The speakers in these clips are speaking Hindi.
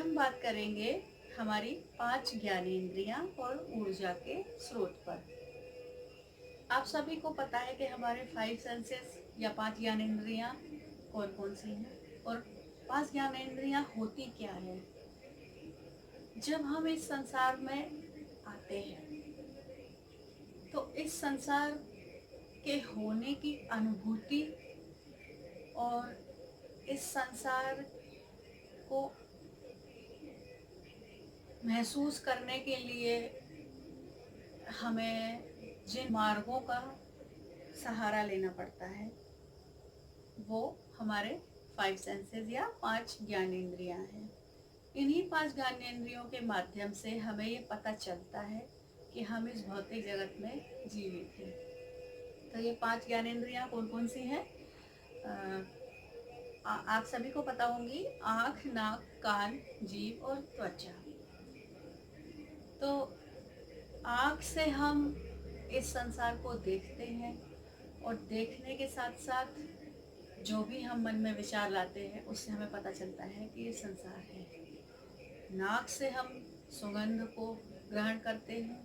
हम बात करेंगे हमारी 5 ज्ञानेंद्रियां और ऊर्जा के स्रोत पर। आप सभी को पता है कि हमारे 5 सेंसेस या 5 ज्ञानेंद्रियां कौन कौन सी हैं और 5 ज्ञानेंद्रियां होती क्या है। जब हम इस संसार में आते हैं तो इस संसार के होने की अनुभूति और इस संसार को महसूस करने के लिए हमें जिन मार्गों का सहारा लेना पड़ता है वो हमारे 5 सेंसेस या 5 ज्ञानेंद्रियां हैं। इन्हीं 5 ज्ञानेंद्रियों के माध्यम से हमें ये पता चलता है कि हम इस भौतिक जगत में जीवित हैं। तो ये 5 ज्ञानेंद्रियां कौन कौन सी हैं? आप सभी को पता होंगी, आँख, नाक, कान, जीभ और त्वचा। तो आँख से हम इस संसार को देखते हैं और देखने के साथ साथ जो भी हम मन में विचार लाते हैं उससे हमें पता चलता है कि ये संसार है। नाक से हम सुगंध को ग्रहण करते हैं,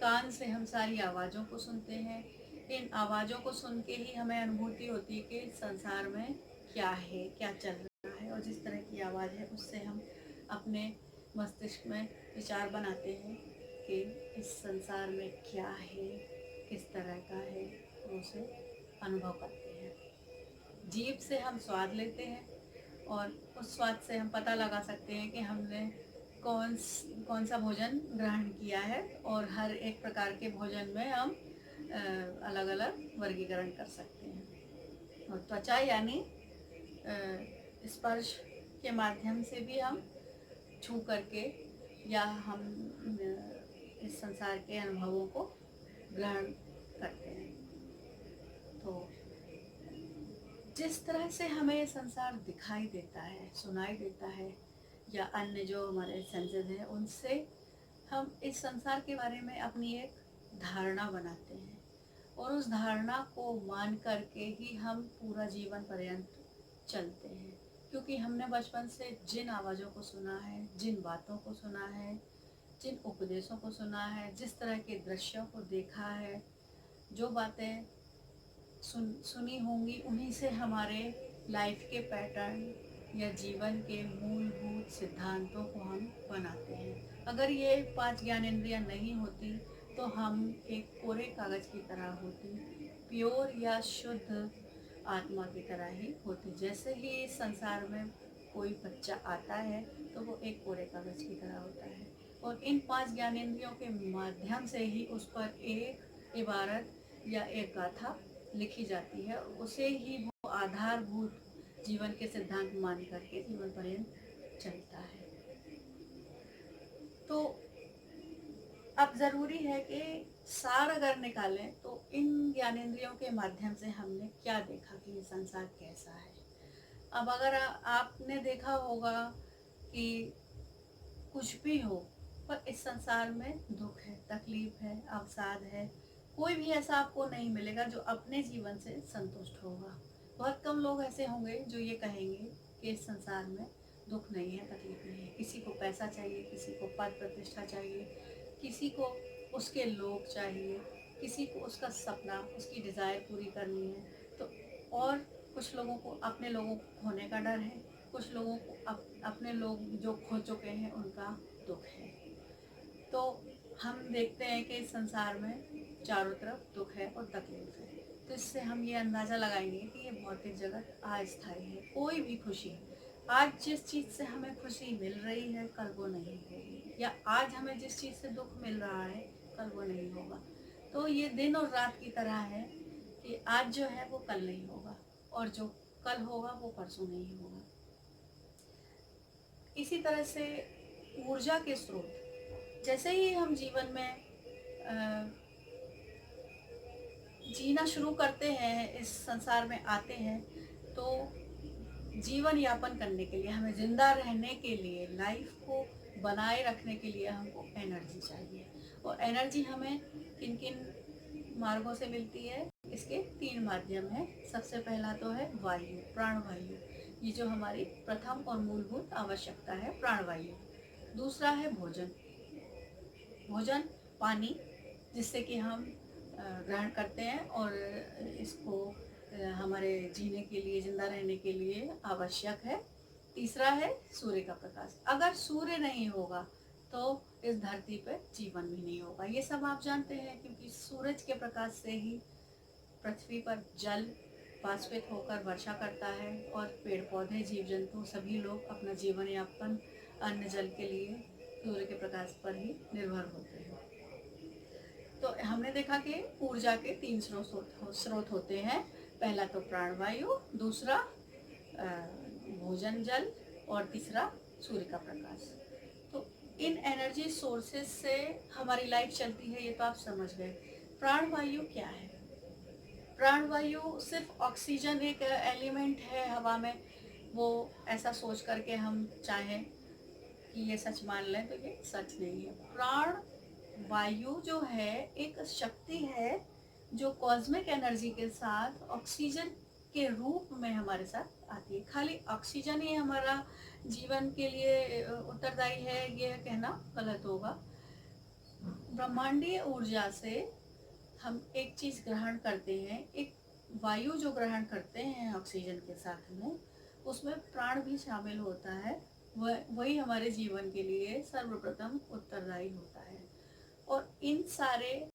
कान से हम सारी आवाज़ों को सुनते हैं। इन आवाज़ों को सुन के ही हमें अनुभूति होती है कि संसार में क्या है, क्या चल रहा है, और जिस तरह की आवाज़ है उससे हम अपने मस्तिष्क में विचार बनाते हैं कि इस संसार में क्या है, किस तरह का है, उसे अनुभव करते हैं। जीभ से हम स्वाद लेते हैं और उस स्वाद से हम पता लगा सकते हैं कि हमने कौन सा भोजन ग्रहण किया है, और हर एक प्रकार के भोजन में हम अलग अलग वर्गीकरण कर सकते हैं। और त्वचा यानी स्पर्श के माध्यम से भी हम छू करके या हम इस संसार के अनुभवों को ग्रहण करते हैं। तो जिस तरह से हमें ये संसार दिखाई देता है, सुनाई देता है, या अन्य जो हमारे सेंसेस हैं उनसे हम इस संसार के बारे में अपनी एक धारणा बनाते हैं, और उस धारणा को मान करके ही हम पूरा जीवन पर्यंत चलते हैं। क्योंकि हमने बचपन से जिन आवाज़ों को सुना है, जिन बातों को सुना है, जिन उपदेशों को सुना है, जिस तरह के दृश्यों को देखा है, जो बातें सुनी होंगी, उन्हीं से हमारे लाइफ के पैटर्न या जीवन के मूलभूत सिद्धांतों को हम बनाते हैं। अगर ये 5 ज्ञानेंद्रियां नहीं होती तो हम एक कोरे कागज़ की तरह होती, प्योर या शुद्ध आत्मा की तरह ही होती। जैसे ही इस संसार में कोई बच्चा आता है तो वो एक कोरे कागज़ की तरह होता है, और इन 5 ज्ञानेंद्रियों के माध्यम से ही उस पर एक इबारत या एक गाथा लिखी जाती है, उसे ही वो आधारभूत जीवन के सिद्धांत मान करके जीवन पर्यंत चलता है। तो अब ज़रूरी है कि सार अगर निकालें तो इन ज्ञानेंद्रियों के माध्यम से हमने क्या देखा कि ये संसार कैसा है। अब अगर आपने देखा होगा कि कुछ भी हो, पर इस संसार में दुख है, तकलीफ है, अवसाद है, कोई भी ऐसा आपको नहीं मिलेगा जो अपने जीवन से संतुष्ट होगा। बहुत कम लोग ऐसे होंगे जो ये कहेंगे कि इस संसार में दुख नहीं है, तकलीफ नहीं है। किसी को पैसा चाहिए, किसी को पद प्रतिष्ठा चाहिए, किसी को उसके लोग चाहिए, किसी को उसका सपना, उसकी डिज़ायर पूरी करनी है। तो और कुछ लोगों को अपने लोगों को खोने का डर है, कुछ लोगों को अपने लोग जो खो चुके हैं उनका दुख है। तो हम देखते हैं कि इस संसार में चारों तरफ दुख है और तकलीफ है। तो इससे हम ये अंदाज़ा लगाएंगे कि ये भौतिक जगत अस्थायी है। कोई भी खुशी, आज जिस चीज़ से हमें खुशी मिल रही है कल वो नहीं होगी, या आज हमें जिस चीज़ से दुख मिल रहा है कल वो नहीं होगा। तो ये दिन और रात की तरह है कि आज जो है वो कल नहीं होगा, और जो कल होगा वो परसों नहीं होगा। इसी तरह से ऊर्जा के स्रोत, जैसे ही हम जीवन में जीना शुरू करते हैं, इस संसार में आते हैं, तो जीवन यापन करने के लिए, हमें ज़िंदा रहने के लिए, लाइफ को बनाए रखने के लिए हमको एनर्जी चाहिए। और एनर्जी हमें किन किन मार्गों से मिलती है? इसके 3 माध्यम हैं। सबसे पहला तो है वायु, प्राणवायु, ये जो हमारी प्रथम और मूलभूत आवश्यकता है प्राणवायु। दूसरा है भोजन। भोजन, पानी, जिससे कि हम ग्रहण करते हैं और इसको हमारे जीने के लिए, जिंदा रहने के लिए आवश्यक है। तीसरा है सूर्य का प्रकाश। अगर सूर्य नहीं होगा तो इस धरती पर जीवन भी नहीं होगा। ये सब आप जानते हैं, क्योंकि सूरज के प्रकाश से ही पृथ्वी पर जल वाष्पित होकर वर्षा करता है और पेड़ पौधे, जीव जंतु, सभी लोग अपना जीवन यापन अन्न जल के लिए सूर्य के प्रकाश पर ही निर्भर होते हैं। तो हमने देखा कि ऊर्जा के 3 स्रोत होते हैं। पहला तो प्राणवायु, दूसरा भोजन जल, और तीसरा सूर्य का प्रकाश। तो इन एनर्जी सोर्सेस से हमारी लाइफ चलती है, ये तो आप समझ गए। प्राणवायु क्या है? प्राणवायु सिर्फ ऑक्सीजन एक एलिमेंट है हवा में, वो ऐसा सोच करके हम चाहें कि ये सच मान लें तो ये सच नहीं है। प्राण वायु जो है एक शक्ति है जो कॉस्मिक एनर्जी के साथ ऑक्सीजन के रूप में हमारे साथ आती है। खाली ऑक्सीजन ही हमारा जीवन के लिए उत्तरदायी है, ये कहना गलत होगा। ब्रह्मांडीय ऊर्जा से हम एक चीज ग्रहण करते हैं, एक वायु जो ग्रहण करते हैं ऑक्सीजन के साथ में, उसमें प्राण भी शामिल होता है। वही हमारे जीवन के लिए सर्वप्रथम उत्तरदायी होता है। और इन सारे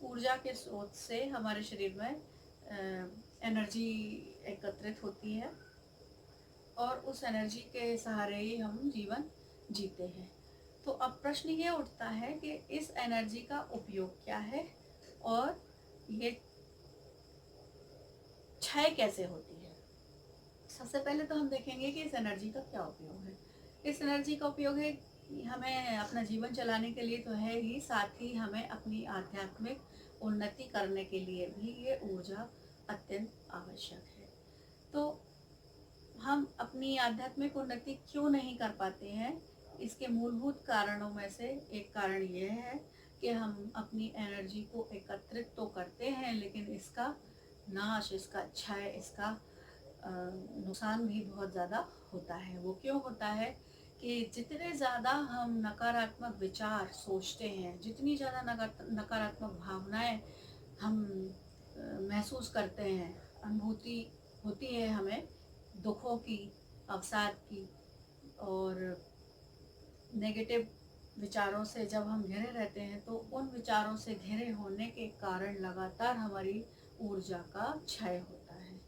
ऊर्जा के स्रोत से हमारे शरीर में एनर्जी एकत्रित होती है और उस एनर्जी के सहारे ही हम जीवन जीते हैं। तो अब प्रश्न ये उठता है कि इस एनर्जी का उपयोग क्या है और ये क्षय कैसे होती है। सबसे पहले तो हम देखेंगे कि इस एनर्जी का क्या उपयोग है। इस एनर्जी का उपयोग है हमें अपना जीवन चलाने के लिए तो है ही, साथ ही हमें अपनी आध्यात्मिक उन्नति करने के लिए भी ये ऊर्जा अत्यंत आवश्यक है। तो हम अपनी आध्यात्मिक उन्नति क्यों नहीं कर पाते हैं? इसके मूलभूत कारणों में से एक कारण ये है कि हम अपनी एनर्जी को एकत्रित तो करते हैं, लेकिन इसका नाश, इसका क्षय, इसका नुकसान भी बहुत ज़्यादा होता है। वो क्यों होता है कि जितने ज़्यादा हम नकारात्मक विचार सोचते हैं, जितनी ज़्यादा नकारात्मक भावनाएं हम महसूस करते हैं, अनुभूति होती है हमें दुखों की, अवसाद की, और नेगेटिव विचारों से जब हम घिरे रहते हैं तो उन विचारों से घिरे होने के कारण लगातार हमारी ऊर्जा का क्षय होता है।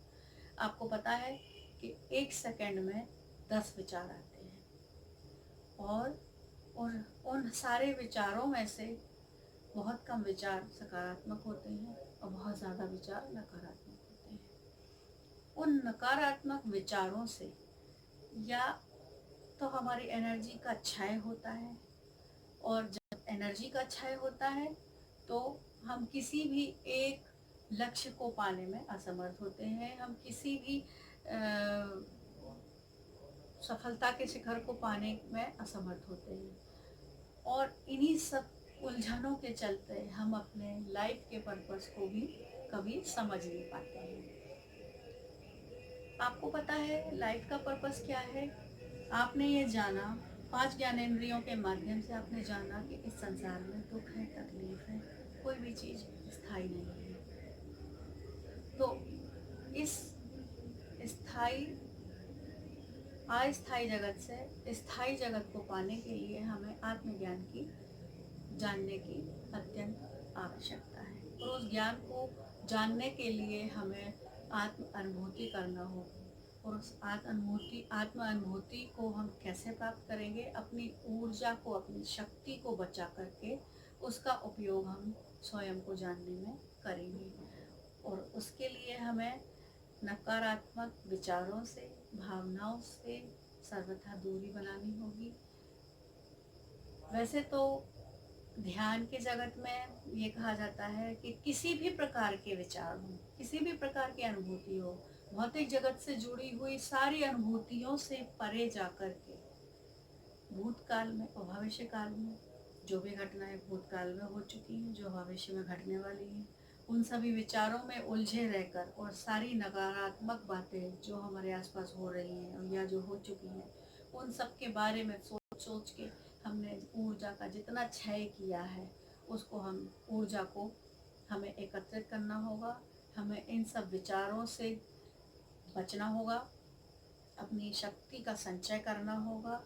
आपको पता है कि 1 सेकंड में 10 विचार आते हैं और उन सारे विचारों में से बहुत कम विचार सकारात्मक होते हैं और बहुत ज़्यादा विचार नकारात्मक होते हैं। उन नकारात्मक विचारों से या तो हमारी एनर्जी का क्षय होता है, और जब एनर्जी का क्षय होता है तो हम किसी भी एक लक्ष्य को पाने में असमर्थ होते हैं, हम किसी भी सफलता के शिखर को पाने में असमर्थ होते हैं। और इन्हीं सब उलझनों के चलते हम अपने लाइफ के पर्पस को भी कभी समझ नहीं पाते हैं। आपको पता है लाइफ का पर्पस क्या है? आपने ये जाना, 5 ज्ञानेंद्रियों के माध्यम से आपने जाना कि इस संसार में दुख है, तकलीफ है, कोई भी चीज़ स्थायी नहीं है। तो इस स्थायी अस्थायी जगत से स्थायी जगत को पाने के लिए हमें आत्मज्ञान की जानने की अत्यंत आवश्यकता है। और उस ज्ञान को जानने के लिए हमें आत्म अनुभूति करना होगा। और उस आत्म अनुभूति को हम कैसे प्राप्त करेंगे? अपनी ऊर्जा को, अपनी शक्ति को बचा करके उसका उपयोग हम स्वयं को जानने में करेंगे। और उसके लिए हमें नकारात्मक विचारों से, भावनाओं से सर्वथा दूरी बनानी होगी। वैसे तो ध्यान के जगत में ये कहा जाता है कि किसी भी प्रकार के विचार हो, किसी भी प्रकार की अनुभूति हो, भौतिक जगत से जुड़ी हुई सारी अनुभूतियों से परे जाकर के भूतकाल में और भविष्य काल में जो भी घटनाएं भूतकाल में हो चुकी हैं, जो भविष्य में घटने वाली हैं, उन सभी विचारों में उलझे रहकर और सारी नकारात्मक बातें जो हमारे आसपास हो रही हैं या जो हो चुकी हैं, उन सब के बारे में सोच सोच के हमने ऊर्जा का जितना क्षय किया है, उसको हम ऊर्जा को हमें एकत्रित करना होगा। हमें इन सब विचारों से बचना होगा, अपनी शक्ति का संचय करना होगा।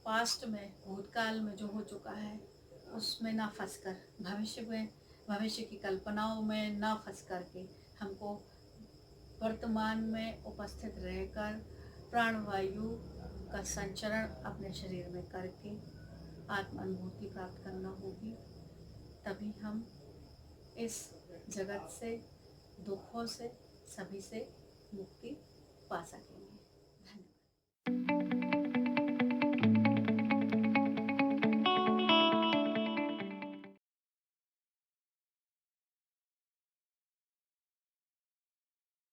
पास्ट में, भूतकाल में जो हो चुका है उसमें ना फंसकर, भविष्य की कल्पनाओं में ना फंस करके हमको वर्तमान में उपस्थित रहकर प्राणवायु का संचरण अपने शरीर में करके आत्म अनुभूति प्राप्त करना होगी। तभी हम इस जगत से, दुखों से, सभी से मुक्ति पा सकेंगे।